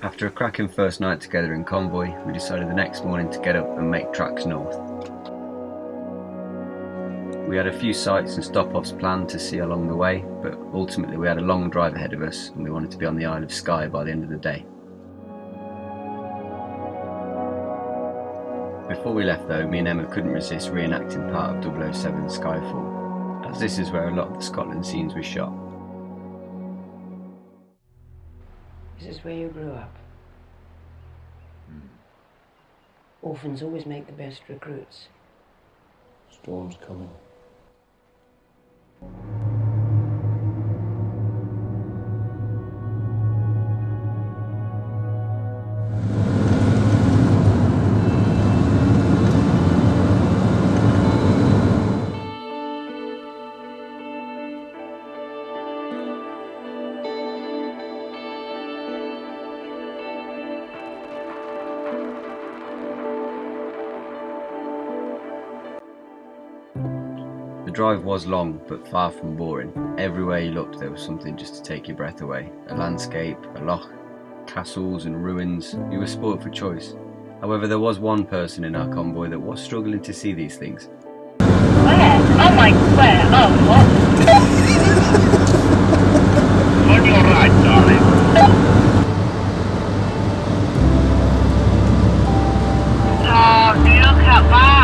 After a cracking first night together in convoy, we decided the next morning to get up and make tracks north. We had a few sights and stop-offs planned to see along the way, but ultimately we had a long drive ahead of us and we wanted to be on the Isle of Skye by the end of the day. Before we left though, me and Emma couldn't resist reenacting part of 007 Skyfall, as this is where a lot of the Scotland scenes were shot. This is where you grew up. Orphans always make the best recruits. Storm's coming. The drive was long, but far from boring. Everywhere you looked there was something just to take your breath away. A landscape, a loch, castles and ruins. You were spoilt for choice. However, there was one person in our convoy that was struggling to see these things. Where? Oh my square. Oh, what? On your right, darling. Oh, look at that.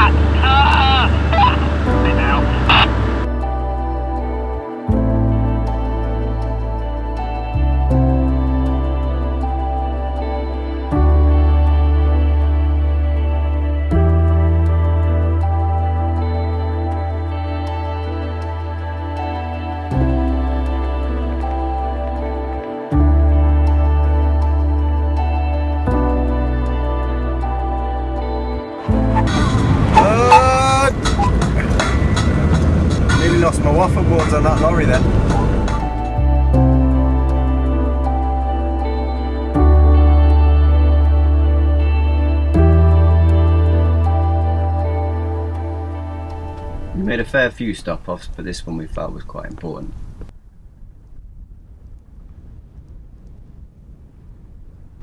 Lost my waffle boards on that lorry then. We made a fair few stop-offs, but this one we felt was quite important.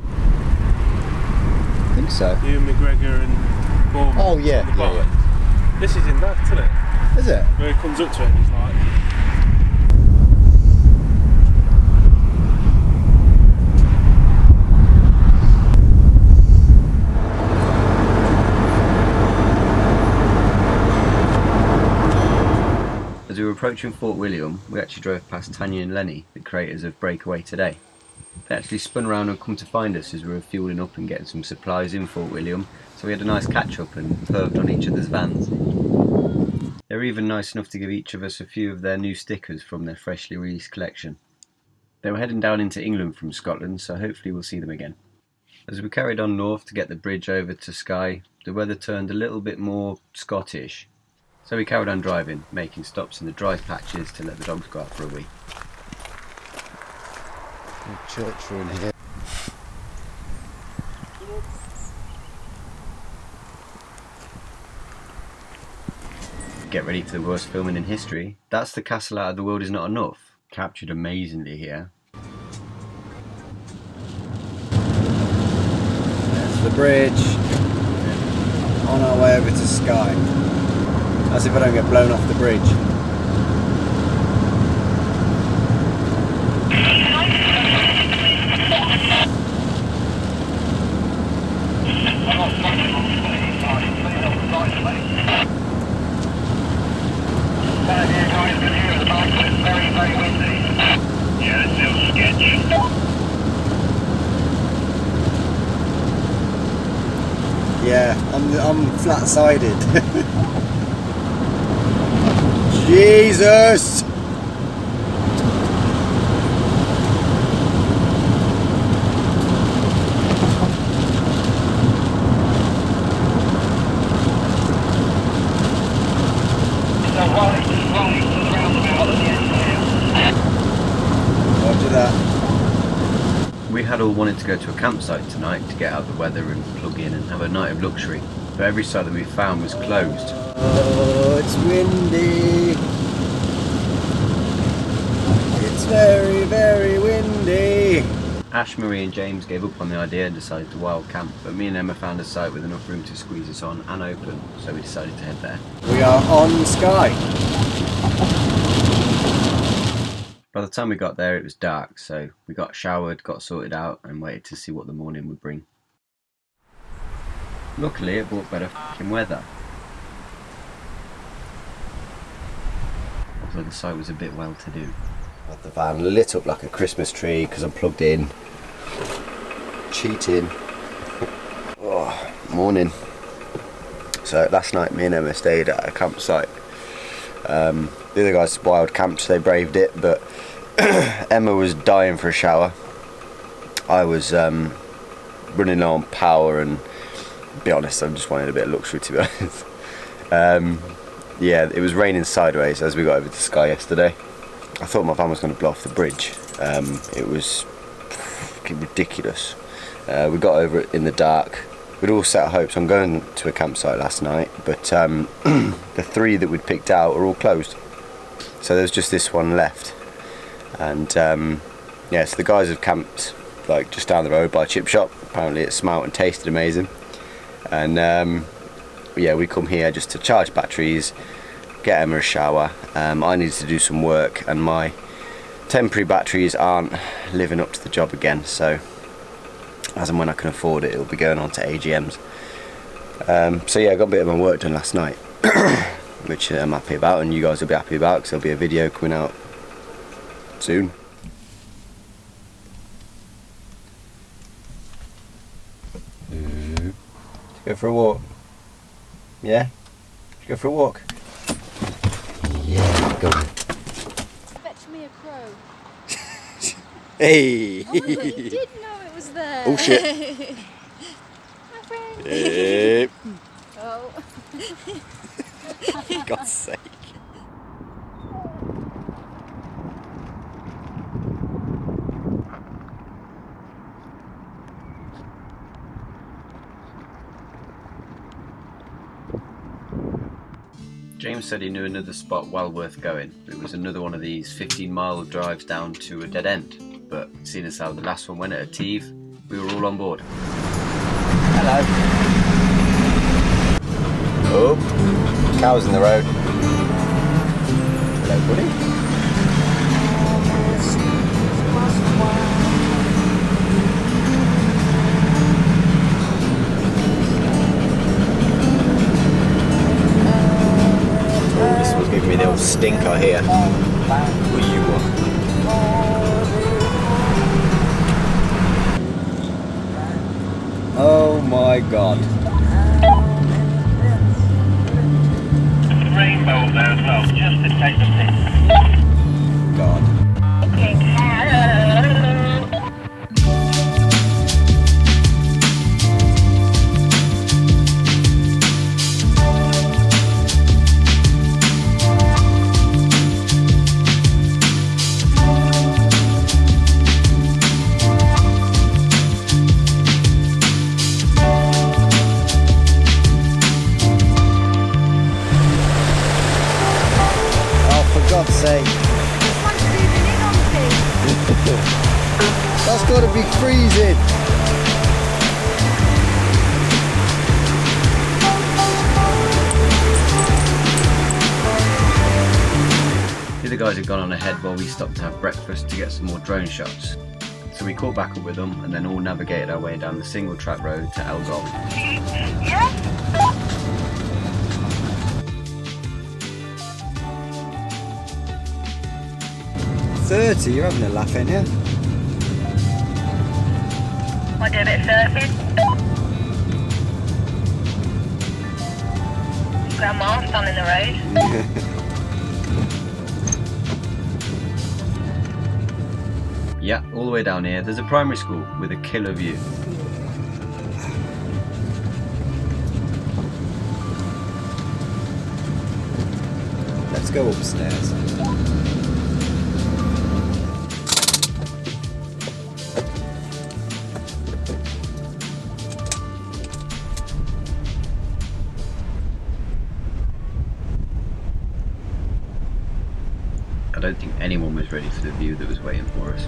I think so. Ewan McGregor and Bournemouth. Oh yeah, yeah. This is in that, isn't it? Is it? Where he comes up to it and he's like... As we were approaching Fort William, we actually drove past Tanya and Lenny, the creators of Breakaway Today. They actually spun around and come to find us as we were fueling up and getting some supplies in Fort William, so we had a nice catch-up and perved on each other's vans. They were even nice enough to give each of us a few of their new stickers from their freshly released collection. They were heading down into England from Scotland, so hopefully we'll see them again. As we carried on north to get the bridge over to Skye, the weather turned a little bit more Scottish. So we carried on driving, making stops in the dry patches to let the dogs go out for a wee. Church ruin here. Get ready for the worst filming in history. That's the Castle Out of the World Is Not Enough. Captured amazingly here. There's the bridge. On our way over to Skye. As if I don't get blown off the bridge. Yeah, I'm flat-sided. Jesus! Roger that. We had all wanted to go to a campsite tonight to get out the weather and plug in and have a night of luxury, but every site that we found was closed. Oh, it's windy. It's very, very windy. Ash, Marie and James gave up on the idea and decided to wild camp, but me and Emma found a site with enough room to squeeze us on and open, so we decided to head there. We are on Skye. By the time we got there it was dark, so we got showered, got sorted out and waited to see what the morning would bring. Luckily it brought better fucking weather. Although the site was a bit well to do. Had the van lit up like a Christmas tree because I'm plugged in. Cheating. Oh, morning. So last night me and Emma stayed at a campsite. The other guys wild camped, so they braved it, but Emma was dying for a shower. I was running low on power and, to be honest, I just wanted a bit of luxury, to be honest. Yeah, it was raining sideways as we got over to Skye yesterday. I thought my van was going to blow off the bridge. It was fucking ridiculous. We got over it in the dark. We'd all set our hopes on going to a campsite last night, but the 3 that we'd picked out are all closed. So there's just this one left. And yeah, so the guys have camped like just down the road by a chip shop. Apparently it smelt and tasted amazing. And yeah, we come here just to charge batteries, get Emma a shower. I needed to do some work and my temporary batteries aren't living up to the job again, so as and when I can afford it, it'll be going on to AGMs. So yeah, I got a bit of my work done last night, which I'm happy about, and you guys will be happy about because there'll be a video coming out soon. Go for a walk. Yeah? Go for a walk. Yeah, go on. Fetch me a crow. Hey! Oh, you did know it was there. Oh shit. My friend. Yep. Oh. For God's sake. James said he knew another spot well worth going, but it was another one of these 15-mile drives down to a dead end. But seeing as how the last one went at Etive, we were all on board. Hello. Oh, cows in the road. Hello, buddy. This was giving me the old stinker here. Who you are? Oh my God. Rainbow there as well, just to take the pic. God. God's sake. That's got to be freezing. The other guys had gone on ahead while we stopped to have breakfast to get some more drone shots. So we caught back up with them and then all navigated our way down the single track road to Elgol. Yeah? 30, you're having a laugh, ain't you? I did a bit of surfing. Grandma standing in the road. Yeah, all the way down here there's a primary school with a killer view. Let's go upstairs. I don't think anyone was ready for the view that was waiting for us.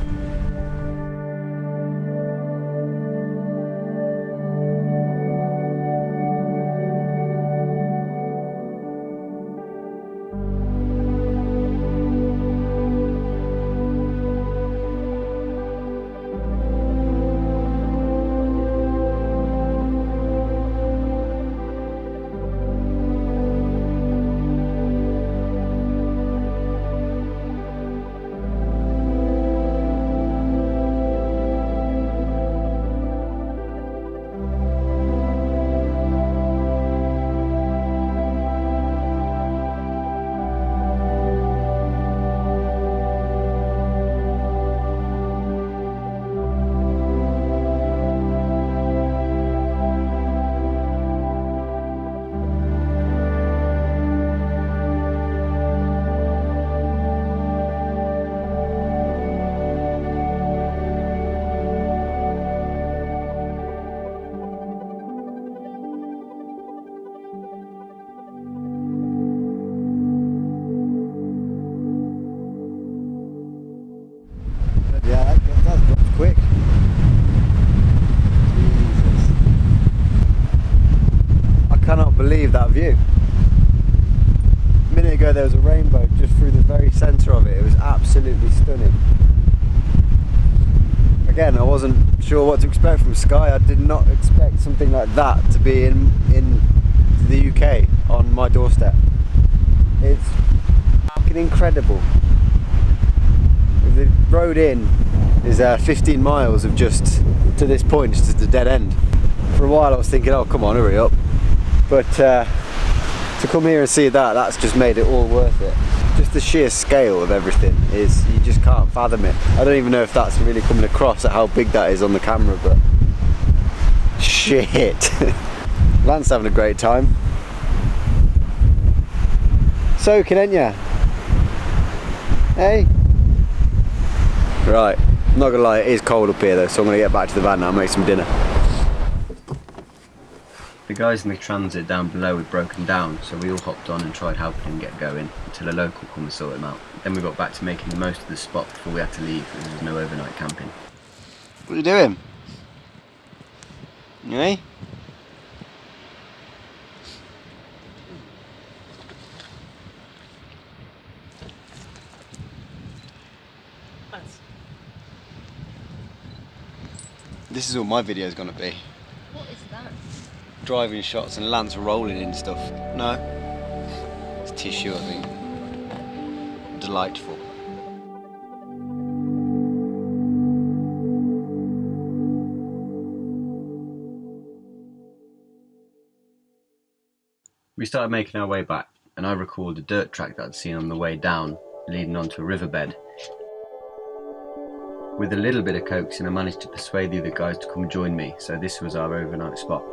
cannot believe that view. A minute ago there was a rainbow just through the very centre of it. It was absolutely stunning. Again, I wasn't sure what to expect from Skye. I did not expect something like that to be in the UK on my doorstep. It's fucking incredible. The road in is 15 miles of just to this point, just a dead end. For a while I was thinking, oh come on, hurry up. But to come here and see that, that's just made it all worth it. Just the sheer scale of everything is, you just can't fathom it. I don't even know if that's really coming across at how big that is on the camera, but shit. Lance having a great time. Soaking, ain't ya? Hey? Right, I'm not gonna lie, it is cold up here though, so I'm gonna get back to the van now and make some dinner. The guys in the transit down below had broken down, so we all hopped on and tried helping him get going until a local come and sort him out. Then we got back to making the most of the spot before we had to leave, as there was no overnight camping. What are you doing? Hey? This is all my video's gonna be. What is that? Driving shots and Lance rolling in stuff. No. It's tissue, I think. Delightful. We started making our way back, and I recalled a dirt track that I'd seen on the way down, leading onto a riverbed. With a little bit of coaxing, I managed to persuade the other guys to come join me, so this was our overnight spot.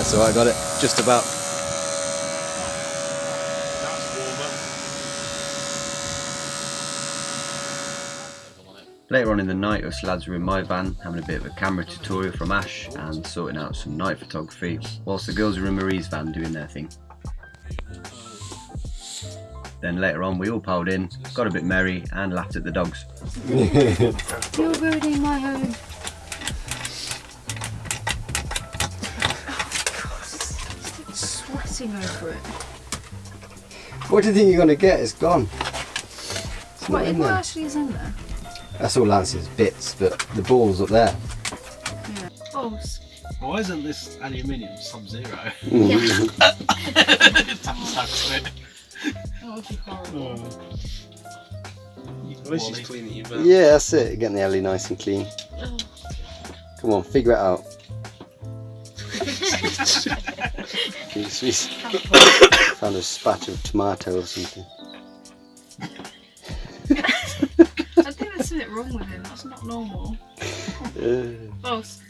So I got it just about. That's warmer. Later on in the night, us lads were in my van, having a bit of a camera tutorial from Ash and sorting out some night photography, whilst the girls were in Marie's van doing their thing. Then later on we all piled in, got a bit merry and laughed at the dogs. You're ruining my home. Sweating over it. What do you think you're going to get? It's gone. It's not in What there. actually is in there? That's all Lance's bits, but the ball's up there. Yeah. Balls. Why isn't this aluminium sub-zero? Yeah. That's it. That would be horrible. At least she's cleaning your van. Yeah, that's it. Getting the alley nice and clean. Oh. Come on, figure it out. Found a spat of tomato or something. I think there's something wrong with him. That's not normal. Balls.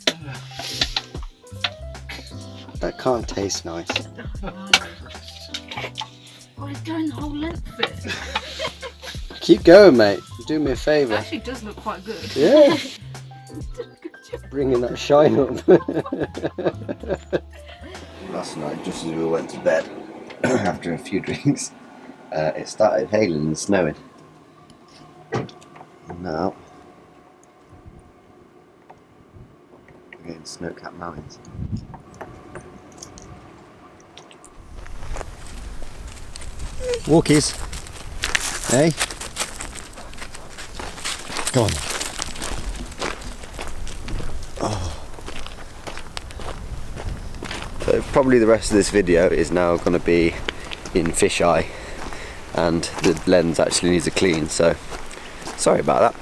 That can't taste nice. Oh, he's going the whole length of it. Keep going, mate. Do me a It favour. actually does look quite good. Yeah. Bringing that shine up. Last night, just as we went to bed, after a few drinks, it started hailing and snowing. And now, we're getting snow-capped mountains. Walkies. Hey? Come on. Oh. So probably the rest of this video is now going to be in fisheye, and the lens actually needs a clean, so sorry about that.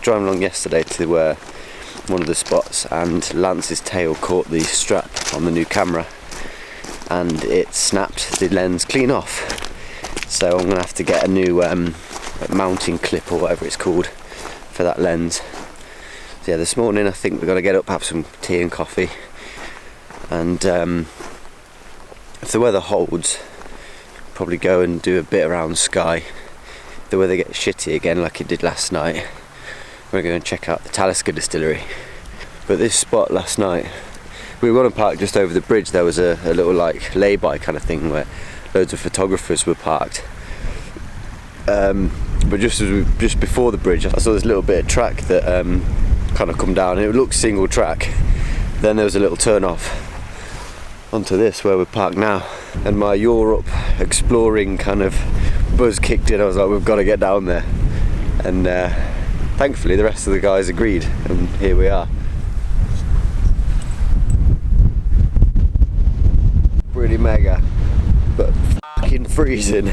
Driving along yesterday to one of the spots, and Lance's tail caught the strap on the new camera and it snapped the lens clean off. So I'm going to have to get a new mounting clip or whatever it's called for that lens. So yeah, this morning I think we're going to get up, have some tea and coffee, and if the weather holds, probably go and do a bit around Skye. If the weather gets shitty again like it did last night, we're going to check out the Talisker Distillery. But this spot last night, we were going to park just over the bridge. There was a little like lay-by kind of thing where loads of photographers were parked. But just before the bridge, I saw this little bit of track that kind of come down, and it looked single track. Then there was a little turn off onto this where we're parked now, and my Europe exploring kind of buzz kicked in. I was like, we've got to get down there, and thankfully the rest of the guys agreed, and here we are. Pretty mega, but fucking freezing.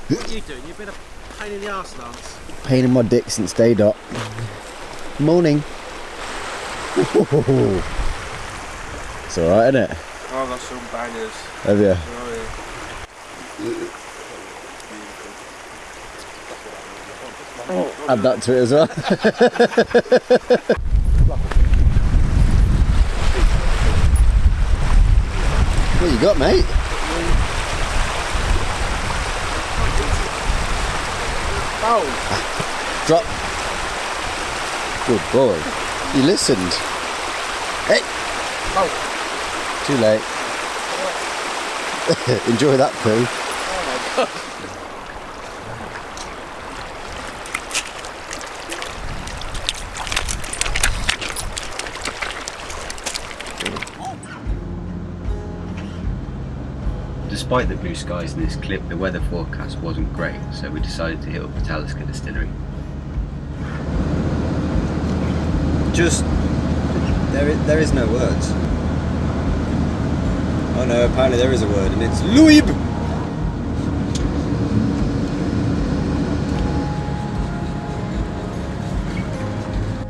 What are you doing? You've been a pain in the arse, Lance. Pain in my dick since day dot. Morning. It's alright, isn't it? Oh, that's some bangers. Have you? Oh, yeah. Add that to it as well. What you got, mate? Oh! Drop. Good boy. You listened. Hey! Oh! Too late. Enjoy that poo. Oh my god! Despite the blue skies in this clip, the weather forecast wasn't great, so we decided to hit up the Talisker Distillery. Just there is no words. Oh no, apparently there is a word, and it's Louib.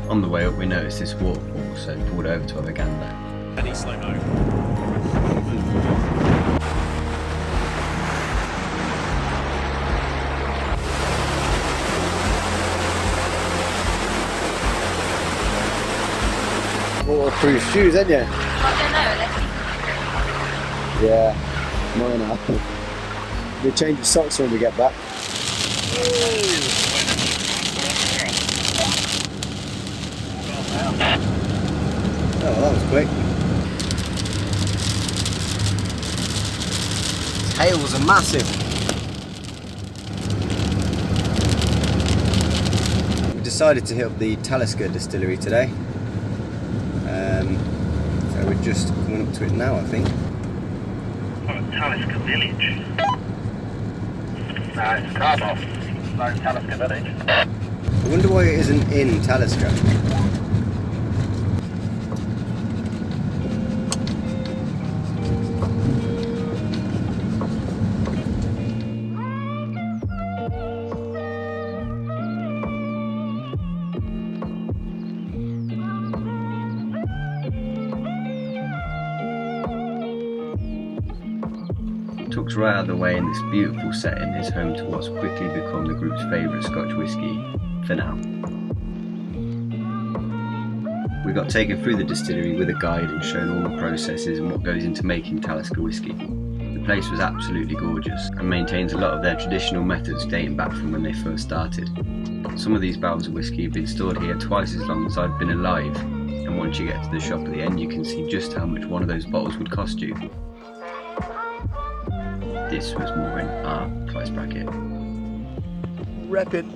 On the way up we noticed this waterfall, so pulled over to have a gander. Any slow-mo. Waterproof shoes, ain't you? I don't know, Yeah, mine are. We'll change the socks when we get back. Oh, well, that was quick. Tails are massive. We decided to hit up the Talisker Distillery today. So we're just coming up to it now, I think. Talisker village. No, it's Carboff. No, Talisker village. I wonder why it isn't in Talisker. Tucked right out of the way in this beautiful setting is home to what's quickly become the group's favourite Scotch whisky, for now. We got taken through the distillery with a guide and shown all the processes and what goes into making Talisker whisky. The place was absolutely gorgeous and maintains a lot of their traditional methods dating back from when they first started. Some of these barrels of whisky have been stored here twice as long as I've been alive, and once you get to the shop at the end you can see just how much one of those bottles would cost you. This was more in our price bracket. Reppin'.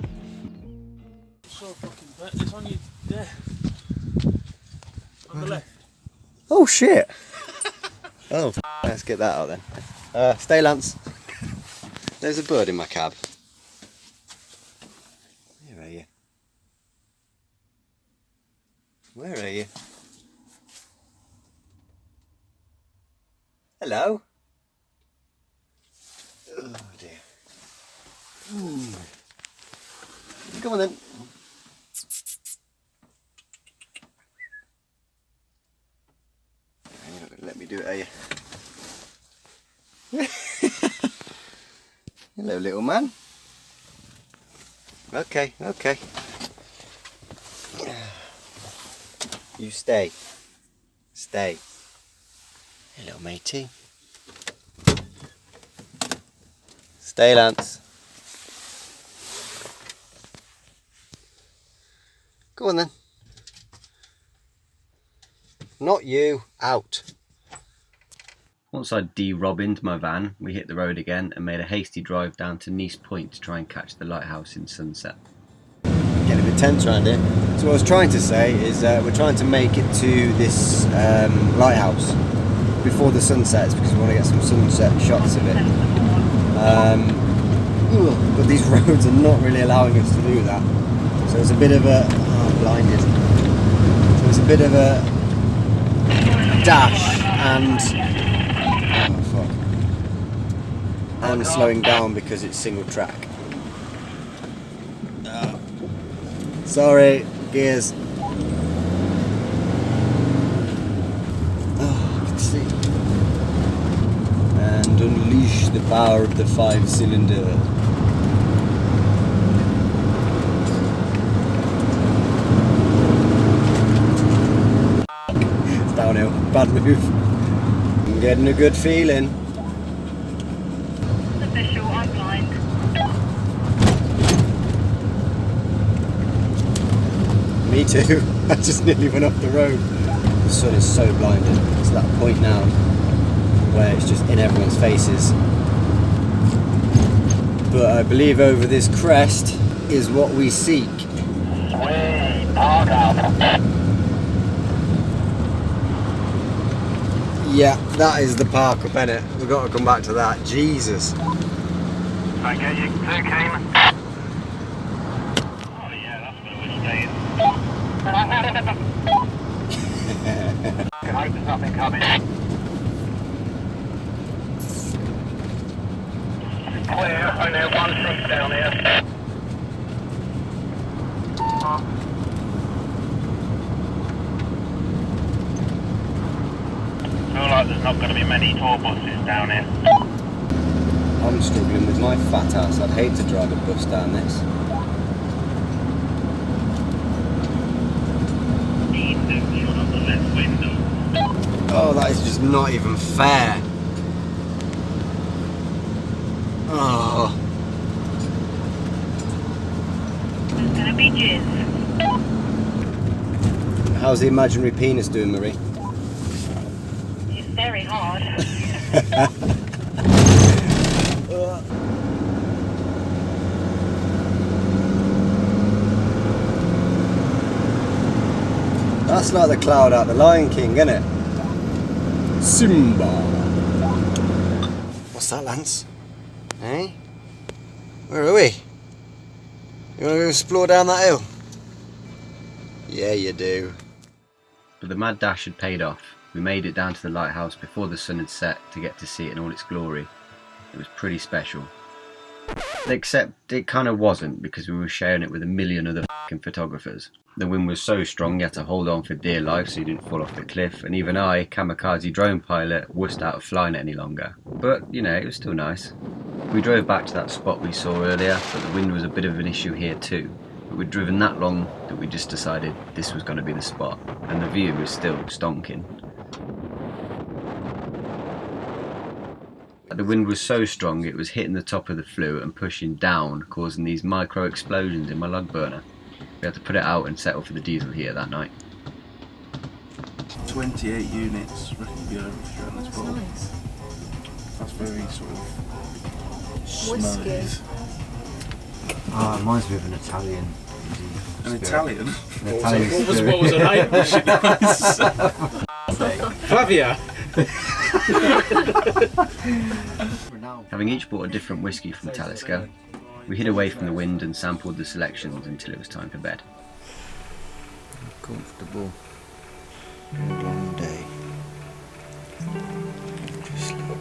So fucking bad. It's on you there. On the left. Oh shit! Oh, let's get that out then. Stay, Lance. There's a bird in my cab. Where are you? Where are you? Hello? Oh dear. Come on then. You're not going to let me do it, are you? Hello, little man. Okay, okay. You stay. Stay. Hello, matey. Stay, Lance. Go on then. Not you. Out. Once I'd de-robbined my van, we hit the road again and made a hasty drive down to Nice Point to try and catch the lighthouse in sunset. Getting a bit tense around here. So what I was trying to say is we're trying to make it to this lighthouse before the sun sets because we want to get some sunset shots of it. But these roads are not really allowing us to do that. So it's a bit of a... Oh, I'm blinded. So it's a bit of a dash and... Oh, fuck. And slowing down because it's single track. Sorry, gears. Oh, I can see. And unleash the power of the 5-cylinder. It's downhill. Bad move. I'm getting a good feeling. Official, I'm blind. Me too. I just nearly went off the road. The sun is so blinding. It's that point now where it's just in everyone's faces. But I believe over this crest is what we seek. Yeah, that is the park up, innit? We've got to come back to that. Jesus. I get you too keen. Oh yeah, that's where we're staying. I hope there's nothing coming. Clear, only one truck down here. Feel like there's not going to be many tour buses down here. I'm struggling with my fat ass. I'd hate to drive a bus down this. Oh, that is just not even fair. Oh. There's gonna be jizz. How's the imaginary penis doing, Marie? It's very hard. That's like the cloud out the Lion King, isn't it? Simba. What's that, Lance? Eh? Where are we? You want to go explore down that hill? Yeah, you do. But the mad dash had paid off. We made it down to the lighthouse before the sun had set to get to see it in all its glory. It was pretty special. Except it kind of wasn't, because we were sharing it with a million other f***ing photographers. The wind was so strong you had to hold on for dear life so you didn't fall off the cliff, and even I, kamikaze drone pilot, wussed out of flying it any longer. But, you know, it was still nice. We drove back to that spot we saw earlier, but the wind was a bit of an issue here too. But we'd driven that long that we just decided this was going to be the spot, and the view was still stonking. The wind was so strong it was hitting the top of the flue and pushing down, causing these micro explosions in my lug burner. We had to put it out and settle for the diesel heater that night. 28 units, reckon to be over on this bottle. Nice. That's very sort of Whiskey. smooth. Ah, it reminds me of an Italian. An Italian? What was her name? Flavia. Having each bought a different whiskey from Talisker, we hid away from the wind and sampled the selections until it was time for bed. Comfortable. A long day. Just sleep.